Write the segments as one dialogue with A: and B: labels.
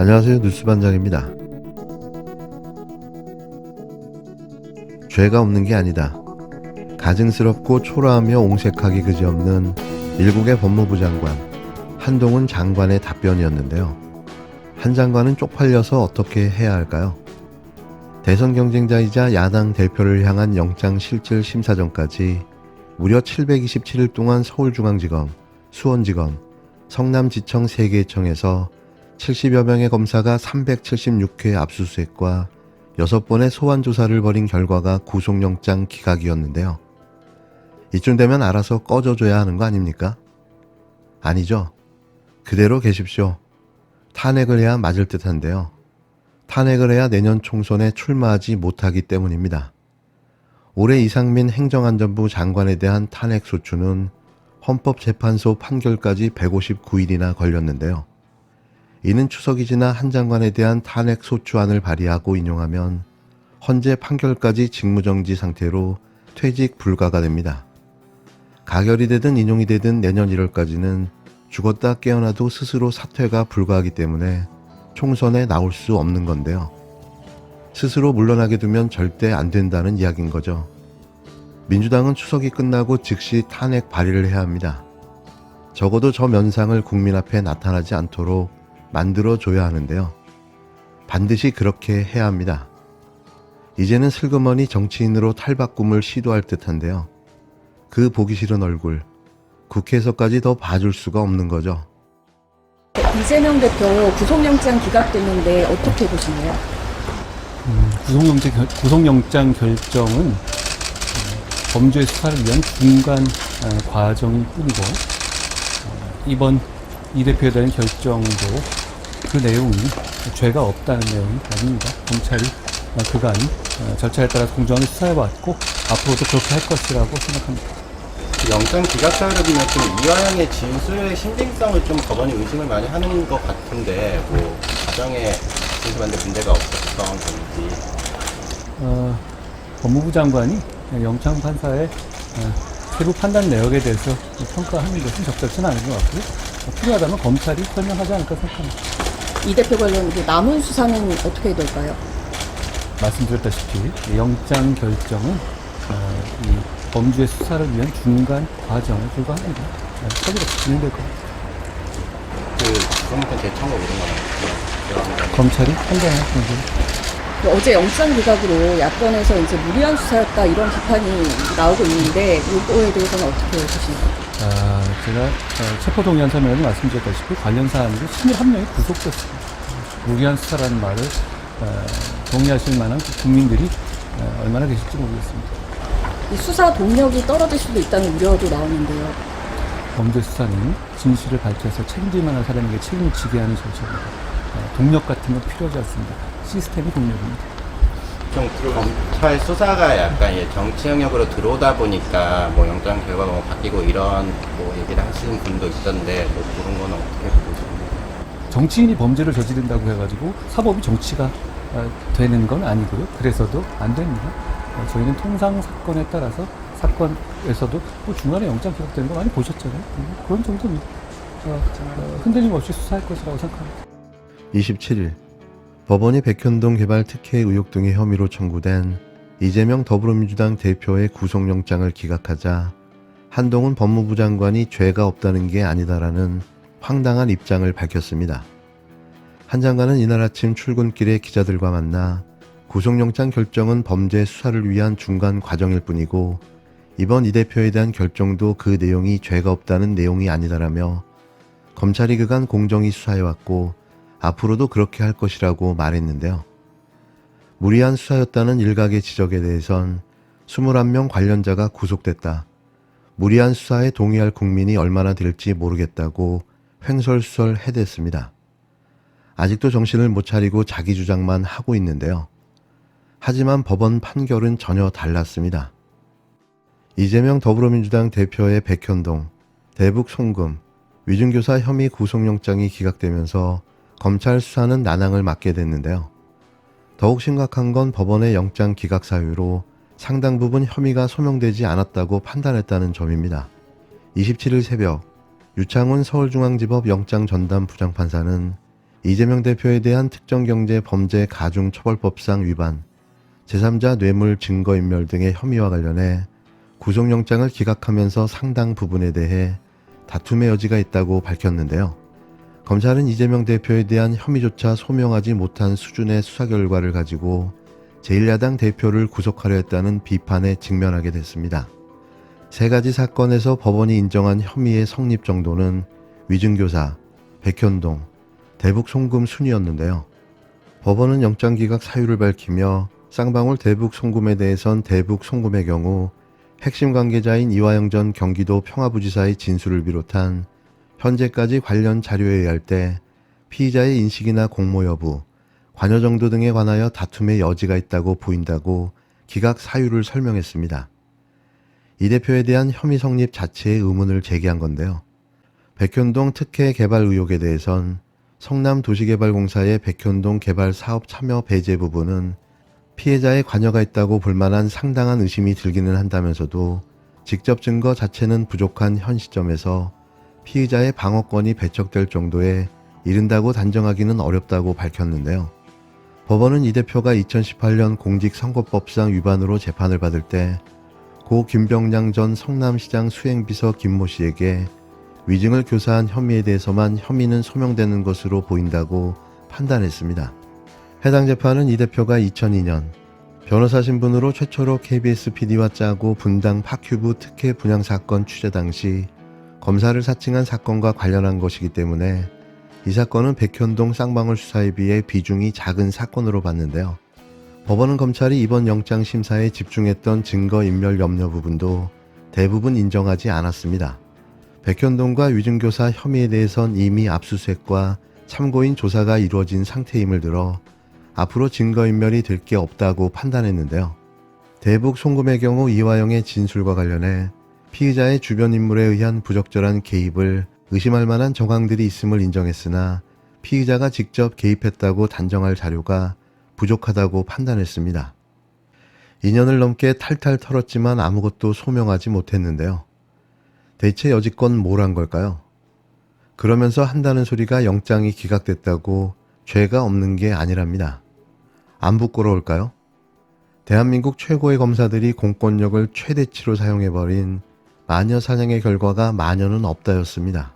A: 안녕하세요. 뉴스반장입니다. 죄가 없는 게 아니다. 가증스럽고 초라하며 옹색하기 그지없는 일국의 법무부 장관 한동훈 장관의 답변이었는데요. 한 장관은 쪽팔려서 어떻게 해야 할까요? 대선 경쟁자이자 야당 대표를 향한 영장실질심사전까지 무려 727일 동안 서울중앙지검, 수원지검, 성남지청 3개청에서 70여 명의 검사가 376회 압수수색과 6번의 소환조사를 벌인 결과가 구속영장 기각이었는데요. 이쯤 되면 알아서 꺼져줘야 하는 거 아닙니까? 아니죠. 그대로 계십시오. 탄핵을 해야 맞을 듯한데요. 탄핵을 해야 내년 총선에 출마하지 못하기 때문입니다. 올해 이상민 행정안전부 장관에 대한 탄핵소추는 헌법재판소 판결까지 159일이나 걸렸는데요. 이는 추석이 지나 한 장관에 대한 탄핵소추안을 발의하고 인용하면 헌재 판결까지 직무정지 상태로 퇴직 불가가 됩니다. 가결이 되든 인용이 되든 내년 1월까지는 죽었다 깨어나도 스스로 사퇴가 불가하기 때문에 총선에 나올 수 없는 건데요. 스스로 물러나게 두면 절대 안 된다는 이야기인 거죠. 민주당은 추석이 끝나고 즉시 탄핵 발의를 해야 합니다. 적어도 저 면상을 국민 앞에 나타나지 않도록 만들어줘야 하는데요. 반드시 그렇게 해야 합니다. 이제는 슬그머니 정치인으로 탈바꿈을 시도할 듯한데요. 그 보기 싫은 얼굴, 국회에서까지 더 봐줄 수가 없는 거죠.
B: 이재명 대표 구속영장 기각됐는데 어떻게 보시나요?
C: 구속영장 결정은 범죄 수사를 위한 중간 과정일 뿐이고 이번 이 대표에 대한 결정도 그 내용이 죄가 없다는 내용이 아닙니다. 검찰이 그간 절차에 따라 공정하게 수사해왔고 앞으로도 그렇게 할 것이라고 생각합니다.
D: 영장 기각 사유를 보면 좀 이화영의 진술의 신빙성을 좀 법원이 의심을 많이 하는 것 같은데 뭐 과정에 진술하는데 문제가 없었던 건지.
C: 법무부 장관이 영장 판사의 세부 판단 내역에 대해서 평가하는 것은 적절치는 않은 것 같고요. 필요하다면 검찰이 설명하지 않을까 생각합니다.
B: 이 대표 관련 남은 수사는 어떻게 될까요?
C: 말씀드렸다시피 영장 결정은 이 범죄 수사를 위한 중간 과정에 불과합니다. 서두르게 진행될 겁니다.
D: 구속영장 재청구 이런 거는
C: 검찰이 판단할 문제입니다.
B: 어제 영장 기각으로 야권에서 이제 무리한 수사였다 이런 비판이 나오고 있는데 이거에 대해서는 어떻게 보시나요?
C: 제가 체포동의안 서면에도 말씀드렸다시피 관련 사안으로 21명이 구속됐습니다. 무리한 수사라는 말을 동의하실 만한 국민들이 얼마나 계실지 모르겠습니다.
B: 이 수사 동력이 떨어질 수도 있다는 우려도 나오는데요.
C: 범죄 수사는 진실을 밝혀서 책임질 만한 사람에게 책임을 지게 하는 절차입니다. 동력 같은 건 필요하지 않습니다. 시스템이 동력입니다.
D: 좀 검찰 수사가 약간 정치 영역으로 들어오다 보니까 뭐 영장 결과가 뭐 바뀌고 이런 뭐 얘기를 하시는 분도 있던데 뭐 그런 거는 어떻게 보십니까?
C: 정치인이 범죄를 저지른다고 해가지고 사법이 정치가 되는 건 아니고요. 그래서도 안 됩니다. 저희는 통상 사건에 따라서 사건에서도 뭐 중간에 영장 기각되는 거 많이 보셨잖아요. 그런 정도입니다. 흔들림 없이 수사할 것이라고 생각합니다.
A: 27일 법원이 백현동 개발 특혜 의혹 등의 혐의로 청구된 이재명 더불어민주당 대표의 구속영장을 기각하자 한동훈 법무부 장관이 죄가 없다는 게 아니다라는 황당한 입장을 밝혔습니다. 한 장관은 이날 아침 출근길에 기자들과 만나 구속영장 결정은 범죄 수사를 위한 중간 과정일 뿐이고 이번 이 대표에 대한 결정도 그 내용이 죄가 없다는 내용이 아니다라며 검찰이 그간 공정히 수사해왔고 앞으로도 그렇게 할 것이라고 말했는데요. 무리한 수사였다는 일각의 지적에 대해선 21명 관련자가 구속됐다. 무리한 수사에 동의할 국민이 얼마나 될지 모르겠다고 횡설수설 해댔습니다. 아직도 정신을 못 차리고 자기 주장만 하고 있는데요. 하지만 법원 판결은 전혀 달랐습니다. 이재명 더불어민주당 대표의 백현동, 대북 송금, 위증교사 혐의 구속영장이 기각되면서 검찰 수사는 난항을 맞게 됐는데요. 더욱 심각한 건 법원의 영장 기각 사유로 상당 부분 혐의가 소명되지 않았다고 판단했다는 점입니다. 27일 새벽 유창훈 서울중앙지법 영장 전담 부장판사는 이재명 대표에 대한 특정경제 범죄 가중처벌법상 위반, 제3자 뇌물 증거인멸 등의 혐의와 관련해 구속영장을 기각하면서 상당 부분에 대해 다툼의 여지가 있다고 밝혔는데요. 검찰은 이재명 대표에 대한 혐의조차 소명하지 못한 수준의 수사 결과를 가지고 제1야당 대표를 구속하려 했다는 비판에 직면하게 됐습니다. 세 가지 사건에서 법원이 인정한 혐의의 성립 정도는 위증교사, 백현동, 대북 송금 순이었는데요. 법원은 영장 기각 사유를 밝히며 쌍방울 대북 송금에 대해선 대북 송금의 경우 핵심 관계자인 이화영 전 경기도 평화부지사의 진술을 비롯한 현재까지 관련 자료에 의할 때 피의자의 인식이나 공모 여부, 관여 정도 등에 관하여 다툼의 여지가 있다고 보인다고 기각 사유를 설명했습니다. 이 대표에 대한 혐의 성립 자체에 의문을 제기한 건데요. 백현동 특혜 개발 의혹에 대해선 성남도시개발공사의 백현동 개발 사업 참여 배제 부분은 피해자의 관여가 있다고 볼 만한 상당한 의심이 들기는 한다면서도 직접 증거 자체는 부족한 현 시점에서 피의자의 방어권이 배척될 정도에 이른다고 단정하기는 어렵다고 밝혔는데요. 법원은 이 대표가 2018년 공직선거법상 위반으로 재판을 받을 때 고 김병량 전 성남시장 수행비서 김모 씨에게 위증을 교사한 혐의에 대해서만 혐의는 소명되는 것으로 보인다고 판단했습니다. 해당 재판은 이 대표가 2002년 변호사 신분으로 최초로 KBS PD와 짜고 분당 파큐브 특혜 분양 사건 취재 당시 검사를 사칭한 사건과 관련한 것이기 때문에 이 사건은 백현동 쌍방울 수사에 비해 비중이 작은 사건으로 봤는데요. 법원은 검찰이 이번 영장 심사에 집중했던 증거인멸 염려 부분도 대부분 인정하지 않았습니다. 백현동과 위증교사 혐의에 대해선 이미 압수수색과 참고인 조사가 이루어진 상태임을 들어 앞으로 증거인멸이 될 게 없다고 판단했는데요. 대북 송금의 경우 이화영의 진술과 관련해 피의자의 주변 인물에 의한 부적절한 개입을 의심할 만한 정황들이 있음을 인정했으나 피의자가 직접 개입했다고 단정할 자료가 부족하다고 판단했습니다. 2년을 넘게 탈탈 털었지만 아무것도 소명하지 못했는데요. 대체 여지껏 뭘 한 걸까요? 그러면서 한다는 소리가 영장이 기각됐다고 죄가 없는 게 아니랍니다. 안 부끄러울까요? 대한민국 최고의 검사들이 공권력을 최대치로 사용해버린 마녀 사냥의 결과가 마녀는 없다였습니다.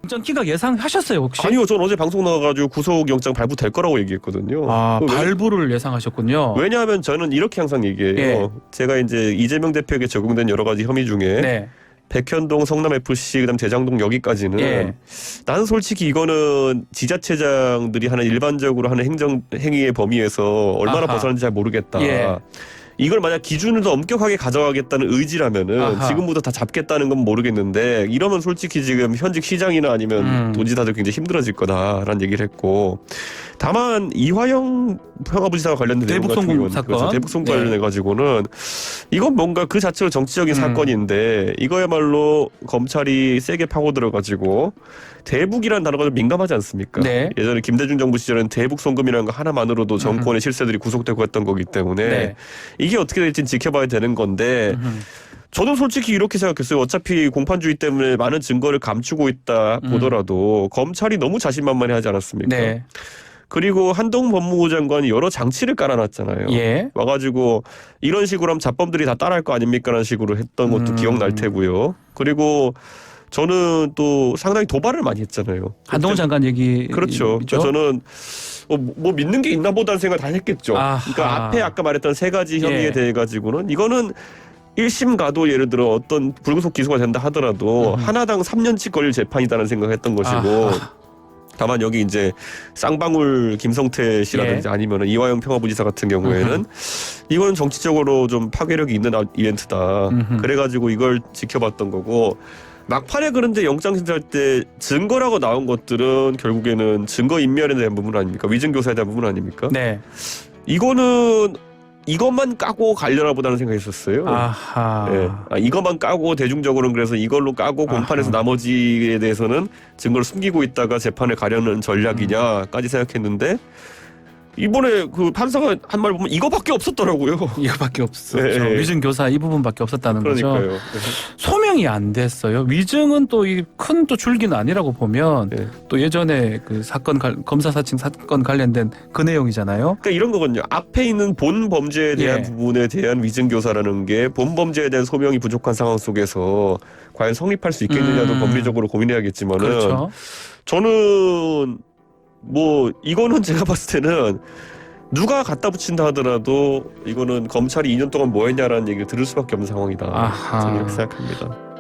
E: 영장 기각 예상하셨어요 혹시?
F: 아니요, 전 어제 방송 나와가지고 구속영장 발부될 거라고 얘기했거든요.
E: 발부를 예상하셨군요.
F: 왜냐하면 저는 이렇게 항상 얘기해요.
E: 예.
F: 제가 이제 이재명 대표에게 적용된 여러 가지 혐의 중에
E: 네.
F: 백현동, 성남FC, 그다음 대장동 여기까지는
E: 예.
F: 나는 솔직히 이거는 지자체장들이 하는 일반적으로 하는 행위의 범위에서 얼마나
E: 아하.
F: 벗어나는지 잘 모르겠다.
E: 예.
F: 이걸 만약 기준을 더 엄격하게 가져가겠다는 의지라면은
E: 아하.
F: 지금부터 다 잡겠다는 건 모르겠는데 이러면 솔직히 지금 현직 시장이나 아니면 도지사들 굉장히 힘들어질 거다라는 얘기를 했고, 다만 이화영 평화부지사와 관련된 내용 같은
E: 대북송금
F: 경우는
E: 사건.
F: 그렇죠. 대북송금
E: 네.
F: 관련해 가지고는 이건 뭔가 그 자체로 정치적인 사건인데 이거야말로 검찰이 세게 파고 들어가지고 대북이라는 단어가 좀 민감하지 않습니까?
E: 네.
F: 예전에 김대중 정부 시절에는 대북송금이라는 거 하나만으로도 정권의 실세들이 구속되고 했던 거기 때문에
E: 네.
F: 이게 어떻게 될지는 지켜봐야 되는 건데 저도 솔직히 이렇게 생각했어요. 어차피 공판주의 때문에 많은 증거를 감추고 있다 보더라도 검찰이 너무 자신만만해 하지 않았습니까?
E: 네.
F: 그리고 한동훈 법무부 장관이 여러 장치를 깔아놨잖아요.
E: 예.
F: 와가지고 이런 식으로 하면 자범들이 다 따라할 거 아닙니까? 라는 식으로 했던 것도 기억날 테고요. 그리고 저는 또 상당히 도발을 많이 했잖아요.
E: 한동훈 장관 얘기.
F: 그렇죠. 그러니까 저는 뭐 믿는 게 있나 보다는 생각을 다 했겠죠.
E: 아하.
F: 그러니까 앞에 아까 말했던 세 가지 혐의에
E: 예.
F: 대해 가지고는 이거는 1심 가도 예를 들어 어떤 불구속 기소가 된다 하더라도 하나당 3년치 걸릴 재판이다라는 생각을 했던 것이고,
E: 아하.
F: 다만 여기 이제 쌍방울 김성태 씨라든지
E: 예.
F: 아니면은 이화영 평화부지사 같은 경우에는 이건 정치적으로 좀 파괴력이 있는 이벤트다. 그래가지고 이걸 지켜봤던 거고, 막판에 그런데 영장 심사할 때 증거라고 나온 것들은 결국에는 증거 인멸에 대한 부분 아닙니까? 위증교사에 대한 부분 아닙니까?
E: 네.
F: 이거는 이것만 까고 가려나 보다는 생각이 있었어요.
E: 아하.
F: 예. 이것만 까고 대중적으로는 그래서 이걸로 까고 공판에서 나머지에 대해서는 증거를 숨기고 있다가 재판을 가려는 전략이냐까지 생각했는데 이번에 그 판사가 한 말 보면 이거밖에 없었더라고요.
E: 이거밖에 없었죠.
F: 네.
E: 위증 교사 이 부분밖에 없었다는 거죠.
F: 그러니까요.
E: 소명이 안 됐어요. 위증은 또 이 큰 또 줄기는 아니라고 보면
F: 네.
E: 또 예전에 그 사건 검사 사칭 사건 관련된 그 내용이잖아요.
F: 그러니까 이런 거거든요. 앞에 있는 본 범죄에 대한
E: 예.
F: 부분에 대한 위증 교사라는 게 본 범죄에 대한 소명이 부족한 상황 속에서 과연 성립할 수 있겠느냐도 법리적으로 고민해야겠지만은
E: 그렇죠.
F: 저는 뭐 이거는 제가 봤을 때는 누가 갖다 붙인다 하더라도 이거는 검찰이 2년 동안 뭐 했냐라는 얘기를 들을 수밖에 없는 상황이다.
E: 아하.
F: 저는 이렇게 생각합니다.